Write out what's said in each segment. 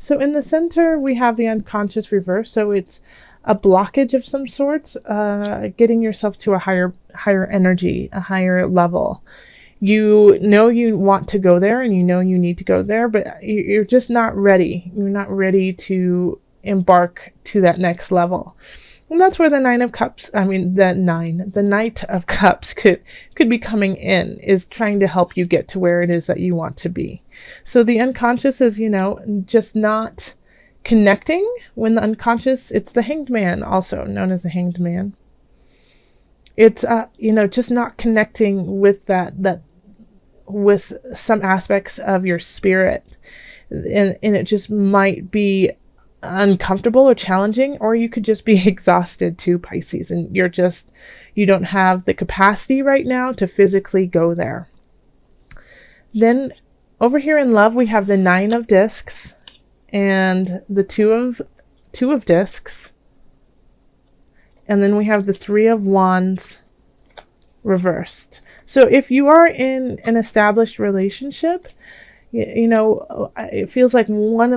So in the center, we have the unconscious reverse. So it's a blockage of some sorts, getting yourself to a higher energy, a higher level. You know you want to go there and you know you need to go there, but you're just not ready. You're not ready to embark to that next level. And that's where the Nine of Cups, the Knight of Cups could be coming in, is trying to help you get to where it is that you want to be. So the unconscious is, just not connecting. When the unconscious, it's the Hanged Man, also known as the Hanged Man. It's just not connecting with that with some aspects of your spirit, and it just might be uncomfortable or challenging, or you could just be exhausted too, Pisces, and you don't have the capacity right now to physically go there. Then over here in love, we have the Nine of Discs and the two of Discs, and then we have the Three of Wands reversed. So if you are in an established relationship, it feels like someone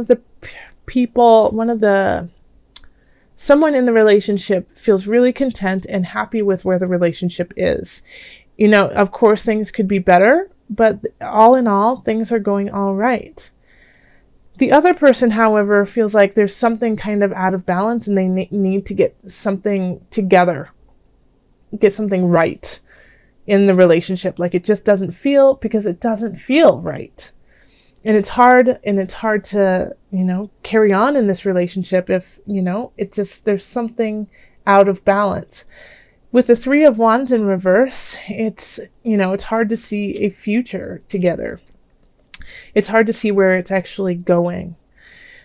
in the relationship feels really content and happy with where the relationship is. Of course things could be better, but all in all, things are going all right. The other person, however, feels like there's something kind of out of balance and they need to get something together, get something right in the relationship. Like it just doesn't feel, because it doesn't feel right. And it's hard to, carry on in this relationship if, there's something out of balance. With the Three of Wands in reverse, it's hard to see a future together. It's hard to see where it's actually going.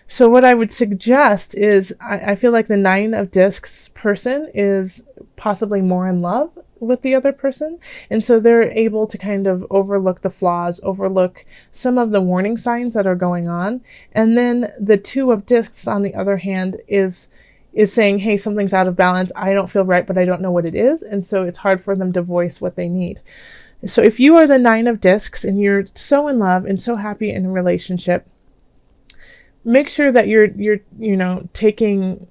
So what I would suggest is, I feel like the Nine of Discs person is possibly more in love with the other person, and so they're able to kind of overlook the flaws, overlook some of the warning signs that are going on. And then the Two of Discs, on the other hand, is saying, hey, something's out of balance, I don't feel right, but I don't know what it is, and so it's hard for them to voice what they need. So if you are the Nine of Discs and you're so in love and so happy in a relationship, make sure that you're taking,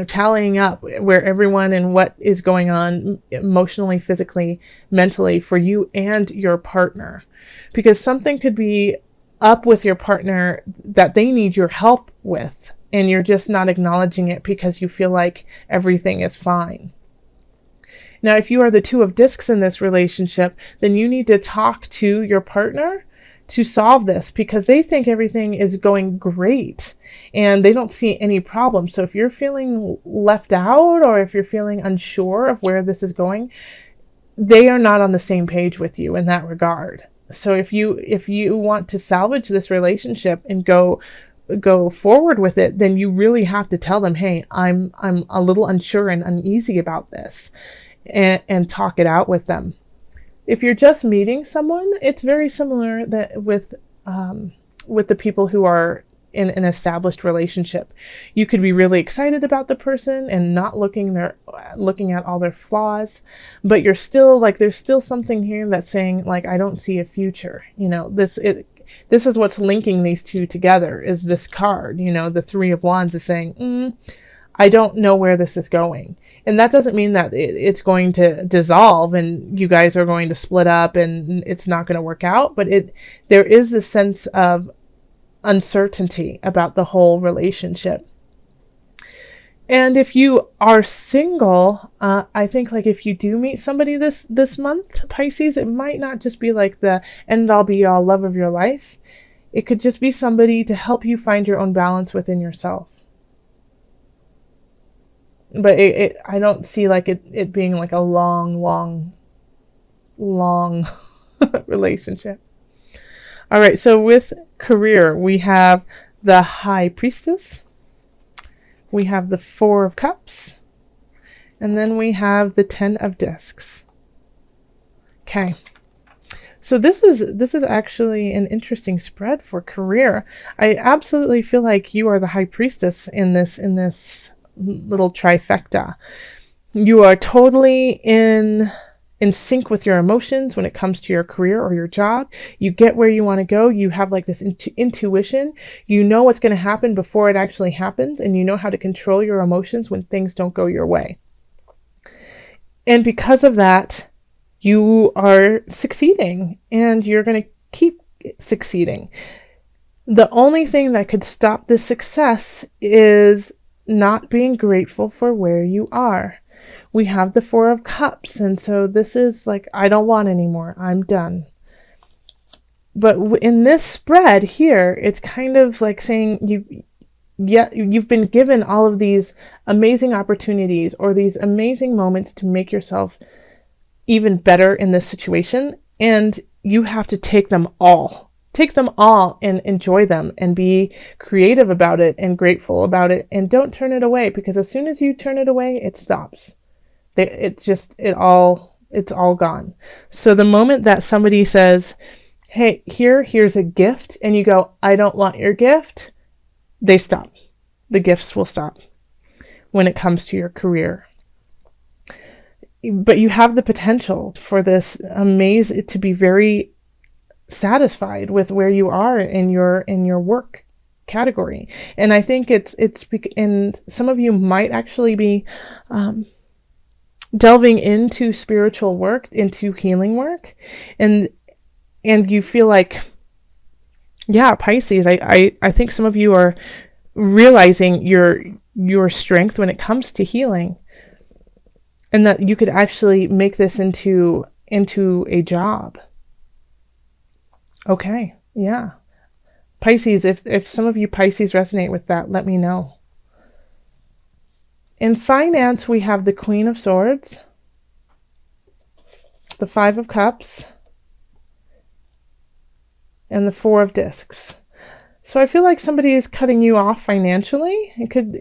tallying up where everyone and what is going on emotionally, physically, mentally for you and your partner. Because something could be up with your partner that they need your help with, and you're just not acknowledging it because you feel like everything is fine. Now, if you are the Two of Discs in this relationship, then you need to talk to your partner to solve this, because they think everything is going great and they don't see any problem. So if you're feeling left out, or if you're feeling unsure of where this is going, they are not on the same page with you in that regard. So if you want to salvage this relationship and go forward with it, then you really have to tell them, hey, I'm a little unsure and uneasy about this, and talk it out with them. If you're just meeting someone, it's very similar that with the people who are in an established relationship. You could be really excited about the person and not looking at all their flaws, but you're still like, there's still something here that's saying, like, I don't see a future. This is what's linking these two together, is this card. The Three of Wands is saying, I don't know where this is going. And that doesn't mean that it's going to dissolve and you guys are going to split up and it's not going to work out, but there is a sense of uncertainty about the whole relationship. And if you are single, I think, like, if you do meet somebody this month, Pisces, it might not just be like the end all be all love of your life. It could just be somebody to help you find your own balance within yourself. But I don't see like it being like a long relationship. All right, so with career, we have the High Priestess, we have the Four of Cups, and then we have the Ten of Discs. Okay, so this is actually an interesting spread for career. I absolutely feel like you are the High Priestess in this little trifecta. You are totally in in sync with your emotions when it comes to your career or your job. You get where you want to go. You have like this intuition. You know what's going to happen before it actually happens, and you know how to control your emotions when things don't go your way. And because of that, you are succeeding, and you're going to keep succeeding. The only thing that could stop this success is not being grateful for where you are. We have the Four of Cups, and so this is like, I don't want anymore. I'm done. But in this spread here, it's kind of like saying you've been given all of these amazing opportunities or these amazing moments to make yourself even better in this situation, and you have to take them all. Take them all and enjoy them and be creative about it and grateful about it, and don't turn it away, because as soon as you turn it away, it stops. It's all gone. So the moment that somebody says, hey, here's a gift, and you go, I don't want your gift, they stop. The gifts will stop when it comes to your career. But you have the potential for this to be very satisfied with where you are in your work category. And I think and some of you might actually be delving into spiritual work, into healing work, and you feel like, yeah, Pisces, I think some of you are realizing your strength when it comes to healing, and that you could actually make this into a job. Okay, yeah. Pisces, if some of you Pisces resonate with that, let me know. In finance, we have the Queen of Swords, the Five of Cups, and the Four of Discs. So I feel like somebody is cutting you off financially. It could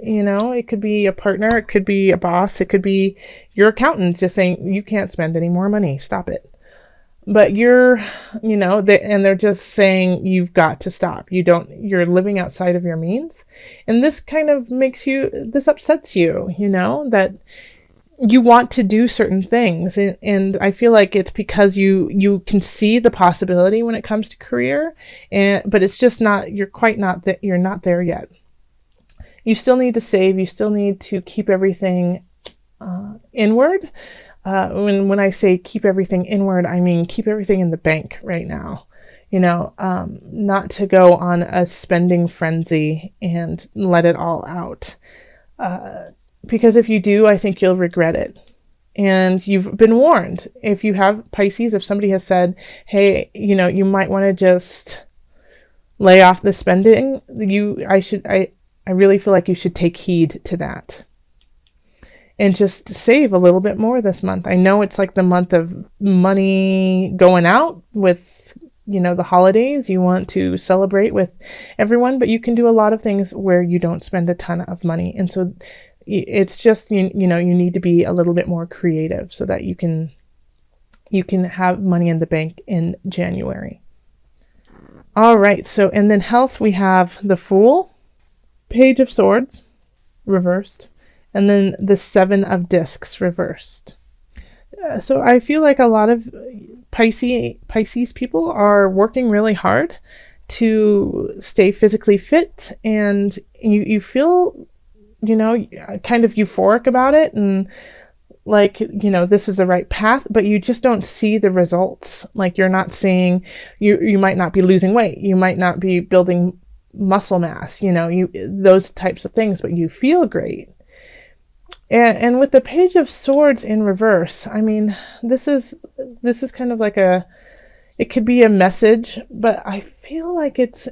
be a partner, it could be a boss, it could be your accountant just saying, you can't spend any more money, stop it. But they're just saying you've got to stop. You're living outside of your means. And this kind of this upsets you, that you want to do certain things. And I feel like it's because you can see the possibility when it comes to career, but it's just not, you're not there yet. You still need to save, you still need to keep everything inward. When I say keep everything inward, I mean keep everything in the bank right now. Not to go on a spending frenzy and let it all out. Because if you do, I think you'll regret it. And you've been warned. If you have Pisces, if somebody has said, hey, you might want to just lay off the spending, I really feel like you should take heed to that. And just save a little bit more this month. I know it's like the month of money going out with, the holidays. You want to celebrate with everyone, but you can do a lot of things where you don't spend a ton of money. And so it's just, you need to be a little bit more creative so that you can have money in the bank in January. All right. So, and then health, we have the Fool, Page of Swords, reversed, and then the Seven of Discs reversed. So I feel like a lot of Pisces people are working really hard to stay physically fit, and you feel, kind of euphoric about it, and like, this is the right path, but you just don't see the results. Like, you're not seeing, you might not be losing weight, you might not be building muscle mass, those types of things, but you feel great. And with the Page of Swords in reverse, I mean, this is kind of like it could be a message, but I feel like it's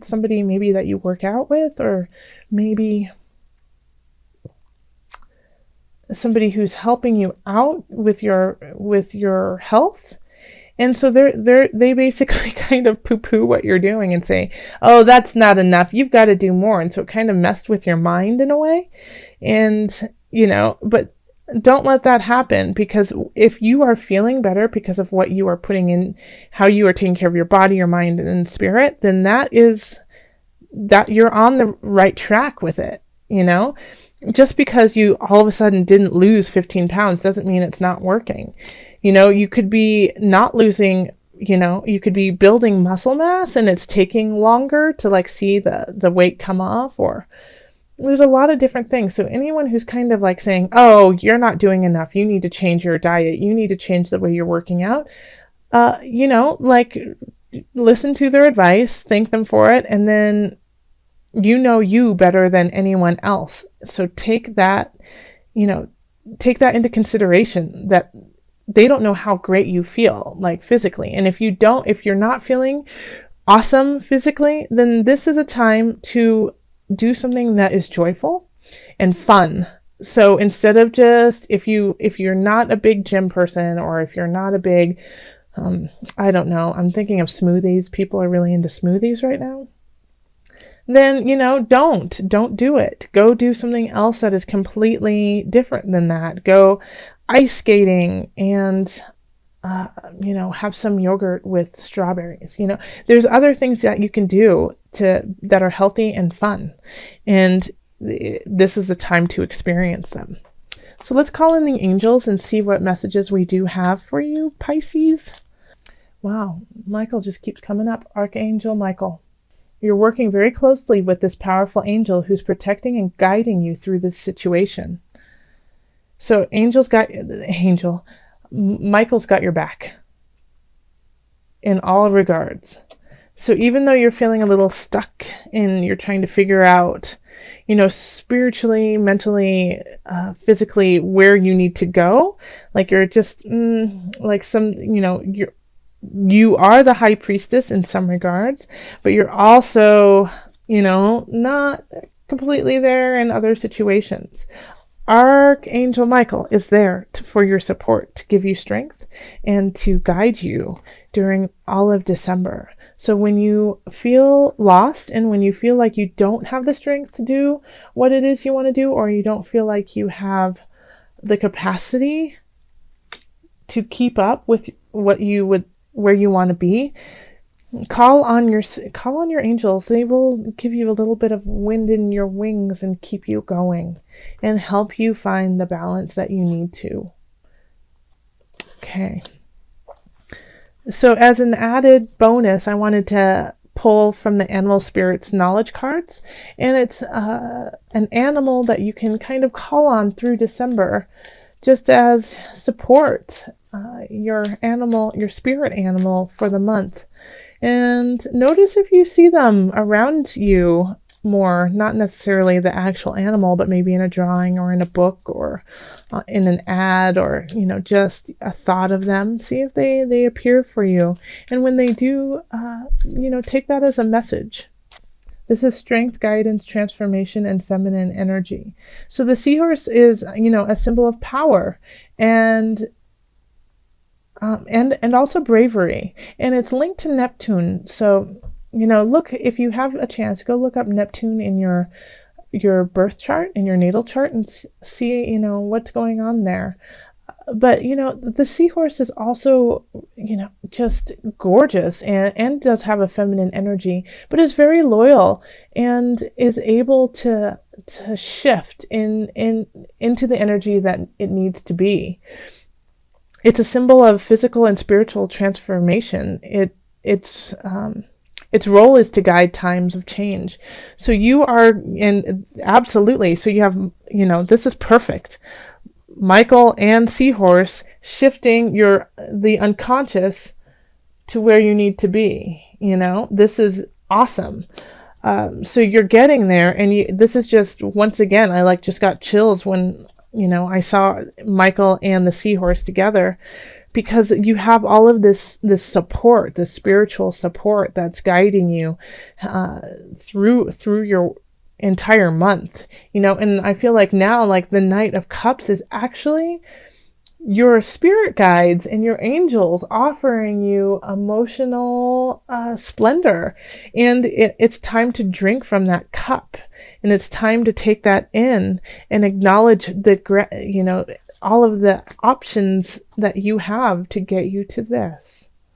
somebody maybe that you work out with, or maybe somebody who's helping you out with your health. And so they basically kind of poo-poo what you're doing and say, oh, that's not enough, you've got to do more. And so it kind of messed with your mind in a way. And, but don't let that happen, because if you are feeling better because of what you are putting in, how you are taking care of your body, your mind, and spirit, then that you're on the right track with it, Just because you all of a sudden didn't lose 15 pounds doesn't mean it's not working. You could be not losing, you could be building muscle mass and it's taking longer to like see the weight come off, or there's a lot of different things. So anyone who's kind of like saying, oh, you're not doing enough, you need to change your diet, you need to change the way you're working out, like listen to their advice, thank them for it, and then you better than anyone else. So take that into consideration, that they don't know how great you feel like physically. And if you're not feeling awesome physically, then this is a time to do something that is joyful and fun. So instead of just, if you're not a big gym person, or if you're not a big, I don't know, I'm thinking of smoothies. People are really into smoothies right now. Then, don't do it. Go do something else that is completely different than that. Go ice skating and, have some yogurt with strawberries. There's other things that you can do that are healthy and fun. And this is the time to experience them. So let's call in the angels and see what messages we do have for you, Pisces. Wow, Michael just keeps coming up. Archangel Michael. You're working very closely with this powerful angel who's protecting and guiding you through this situation. So Michael's got your back in all regards. So even though you're feeling a little stuck and you're trying to figure out, spiritually, mentally, physically, where you need to go, like you're just you are the high priestess in some regards, but you're also, not completely there in other situations. Archangel Michael is there for your support, to give you strength and to guide you during all of December. So when you feel lost and when you feel like you don't have the strength to do what it is you want to do, or you don't feel like you have the capacity to keep up with where you want to be, call on your angels. They will give you a little bit of wind in your wings and keep you going and help you find the balance that you need to. Okay. So as an added bonus, I wanted to pull from the Animal Spirits knowledge cards, and it's an animal that you can kind of call on through December just as support, your spirit animal for the month. And notice if you see them around you more, not necessarily the actual animal, but maybe in a drawing or in a book or in an ad, or just a thought of them. See if they appear for you, and when they do, take that as a message. This is strength, guidance, transformation, and feminine energy. So the seahorse is, a symbol of power and also bravery, and it's linked to Neptune. So look, if you have a chance, go look up Neptune in your birth chart, in your natal chart, and see what's going on there. But the seahorse is also just gorgeous, and does have a feminine energy, but is very loyal and is able to shift into the energy that it needs to be. It's a symbol of physical and spiritual transformation. Its role is to guide times of change. So you are absolutely. So you have, this is perfect. Michael and Seahorse shifting the unconscious to where you need to be. This is awesome. So you're getting there, and this is just, once again, I just got chills when I saw Michael and the seahorse together, because you have all of this support, this spiritual support that's guiding you through your entire month. And I feel like now, like the Knight of Cups is actually your spirit guides and your angels offering you emotional splendor, and it's time to drink from that cup, and it's time to take that in and acknowledge all of the options that you have to get you to this.